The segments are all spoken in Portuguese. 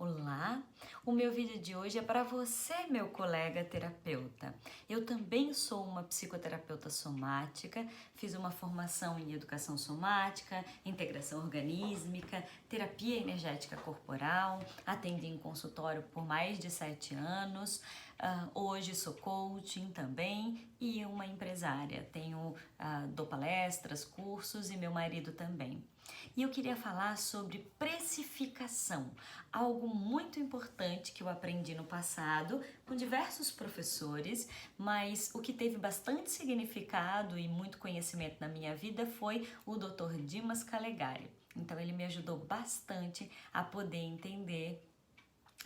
Olá! O meu vídeo de hoje é para você, meu colega terapeuta. Eu também sou uma psicoterapeuta somática, fiz uma formação em educação somática, integração organísmica, terapia energética corporal, atendi em consultório por mais de 7 anos, hoje sou coaching também e uma empresária. Dou palestras, cursos e meu marido também. E eu queria falar sobre precificação, algo muito importante que eu aprendi no passado com diversos professores, mas o que teve bastante significado e muito conhecimento na minha vida foi o Dr. Dimas Calegari. Então ele me ajudou bastante a poder entender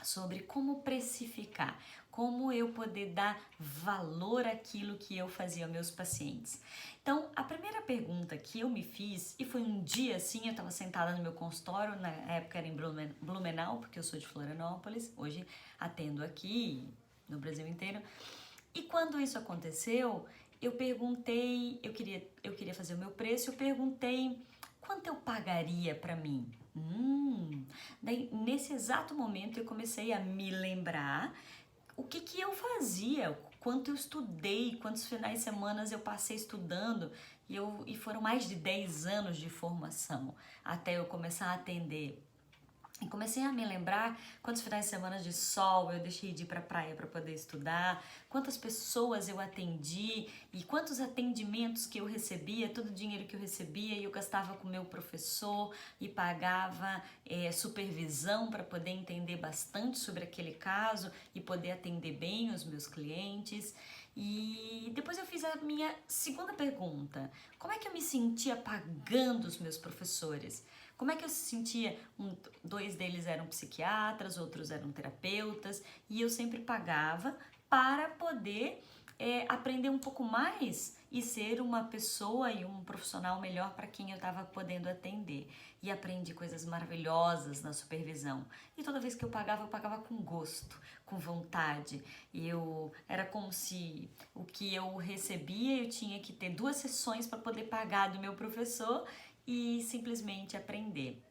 sobre como precificar, como eu poder dar valor àquilo que eu fazia aos meus pacientes. Então, a primeira pergunta que eu me fiz, e foi um dia assim, eu estava sentada no meu consultório, na época era em Blumenau, porque eu sou de Florianópolis, hoje atendo aqui no Brasil inteiro, e quando isso aconteceu, eu perguntei, eu queria fazer o meu preço, eu perguntei quanto eu pagaria para mim. Daí, nesse exato momento, eu comecei a me lembrar o que eu fazia, quanto eu estudei, quantos finais de semana eu passei estudando, e foram mais de 10 anos de formação até eu começar a atender. E comecei a me lembrar quantos finais de semana de sol eu deixei de ir para a praia para poder estudar, quantas pessoas eu atendi e quantos atendimentos que eu recebia, todo o dinheiro que eu recebia e eu gastava com o meu professor e pagava supervisão para poder entender bastante sobre aquele caso e poder atender bem os meus clientes. E depois eu fiz a minha segunda pergunta: como é que eu me sentia pagando os meus professores? Como é que eu sentia? Dois deles eram psiquiatras, outros eram terapeutas, e eu sempre pagava para poder aprender um pouco mais e ser uma pessoa e um profissional melhor para quem eu estava podendo atender. E aprendi coisas maravilhosas na supervisão. E toda vez que eu pagava com gosto, com vontade. Era como se o que eu recebia, eu tinha que ter 2 sessões para poder pagar do meu professor e simplesmente aprender.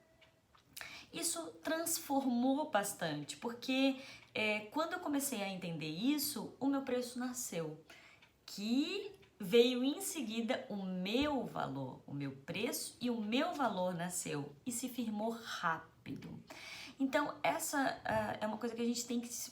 Isso transformou bastante, porque quando eu comecei a entender isso, o meu preço nasceu, que veio em seguida o meu valor, o meu preço e o meu valor nasceu e se firmou rápido. Então, essa é uma coisa que a gente tem que se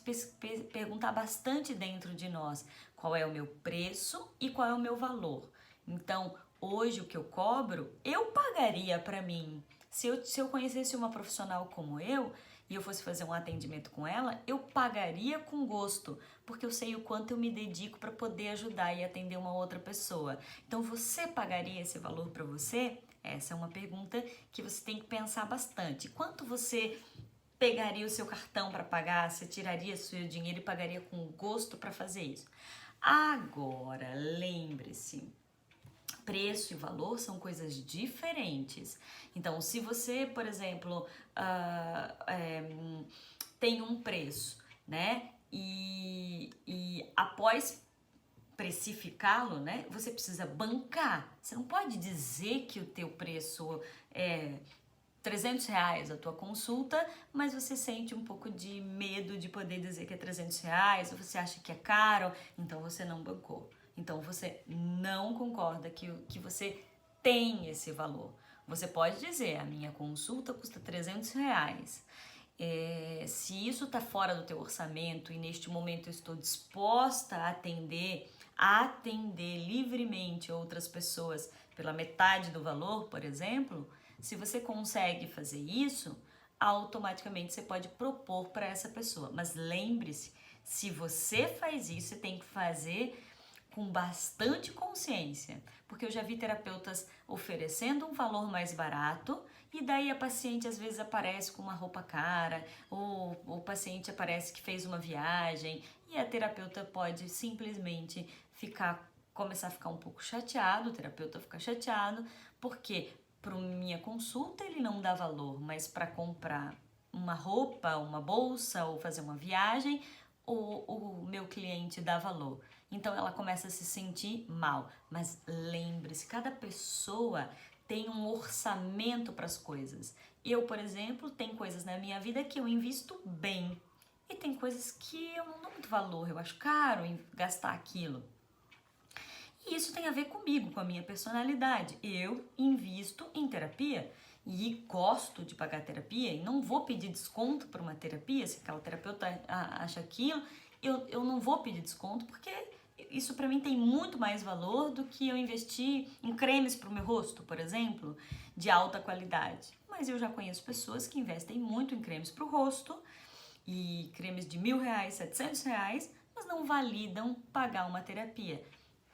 perguntar bastante dentro de nós. Qual é o meu preço e qual é o meu valor? Então, hoje o que eu cobro, eu pagaria para mim. Se eu conhecesse uma profissional como eu e eu fosse fazer um atendimento com ela, eu pagaria com gosto, porque eu sei o quanto eu me dedico para poder ajudar e atender uma outra pessoa. Então, você pagaria esse valor para você? Essa é uma pergunta que você tem que pensar bastante. Quanto você pegaria o seu cartão para pagar? Você tiraria seu dinheiro e pagaria com gosto para fazer isso? Agora, lembre-se, preço e valor são coisas diferentes. Então, se você, por exemplo, tem um preço, né? E após precificá-lo, né? Você precisa bancar. Você não pode dizer que o teu preço é R$300 a tua consulta, mas você sente um pouco de medo de poder dizer que é R$300, ou você acha que é caro, então você não bancou. Então você não concorda que você tem esse valor. Você pode dizer, a minha consulta custa R$300. Se isso está fora do teu orçamento e neste momento eu estou disposta a atender livremente outras pessoas pela metade do valor, por exemplo, se você consegue fazer isso, automaticamente você pode propor para essa pessoa. Mas lembre-se, se você faz isso, você tem que fazer com bastante consciência, porque eu já vi terapeutas oferecendo um valor mais barato e daí a paciente às vezes aparece com uma roupa cara, ou o paciente aparece que fez uma viagem e a terapeuta pode simplesmente começar a ficar um pouco chateado, o terapeuta fica chateado, porque para minha consulta ele não dá valor, mas para comprar uma roupa, uma bolsa ou fazer uma viagem, o meu cliente dá valor. Então ela começa a se sentir mal. Mas lembre-se, cada pessoa tem um orçamento para as coisas. Eu, por exemplo, tem coisas na minha vida que eu invisto bem e tem coisas que eu não dou muito valor, eu acho caro gastar aquilo. E isso tem a ver comigo, com a minha personalidade. Eu invisto em terapia e gosto de pagar terapia e não vou pedir desconto para uma terapia, se aquela terapeuta acha aquilo, eu não vou pedir desconto porque isso para mim tem muito mais valor do que eu investir em cremes para o meu rosto, por exemplo, de alta qualidade. Mas eu já conheço pessoas que investem muito em cremes para o rosto e cremes de R$1.000, R$700, mas não validam pagar uma terapia.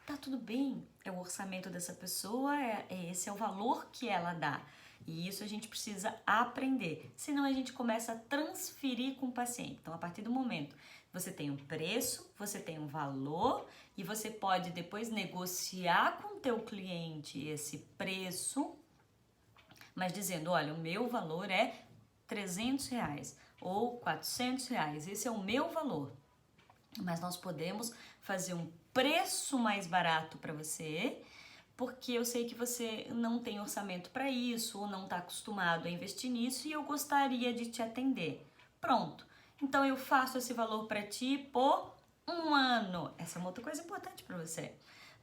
Tá tudo bem, é o orçamento dessa pessoa, esse é o valor que ela dá. E isso a gente precisa aprender, senão a gente começa a transferir com o paciente. Então, a partir do momento você tem um preço, você tem um valor e você pode depois negociar com o teu cliente esse preço, mas dizendo, olha, o meu valor é R$300 ou R$400, esse é o meu valor. Mas nós podemos fazer um preço mais barato para você, porque eu sei que você não tem orçamento para isso ou não está acostumado a investir nisso e eu gostaria de te atender. Pronto. Então eu faço esse valor para ti por 1 ano. Essa é uma outra coisa importante para você.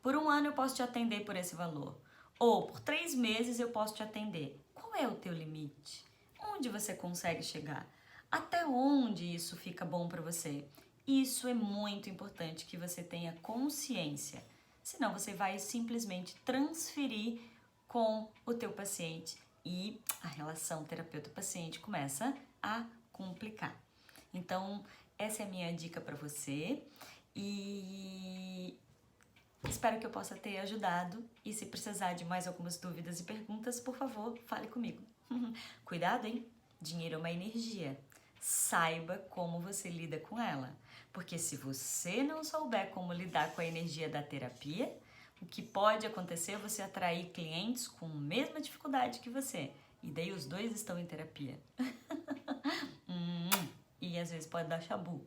Por 1 ano eu posso te atender por esse valor. Ou por 3 meses eu posso te atender. Qual é o teu limite? Onde você consegue chegar? Até onde isso fica bom para você? Isso é muito importante que você tenha consciência. Senão você vai simplesmente transferir com o teu paciente e a relação terapeuta-paciente começa a complicar. Então, essa é a minha dica para você e espero que eu possa ter ajudado. E se precisar de mais algumas dúvidas e perguntas, por favor, fale comigo. Cuidado, hein? Dinheiro é uma energia. Saiba como você lida com ela. Porque se você não souber como lidar com a energia da terapia, o que pode acontecer é você atrair clientes com a mesma dificuldade que você. E daí os dois estão em terapia. E às vezes pode dar chabu.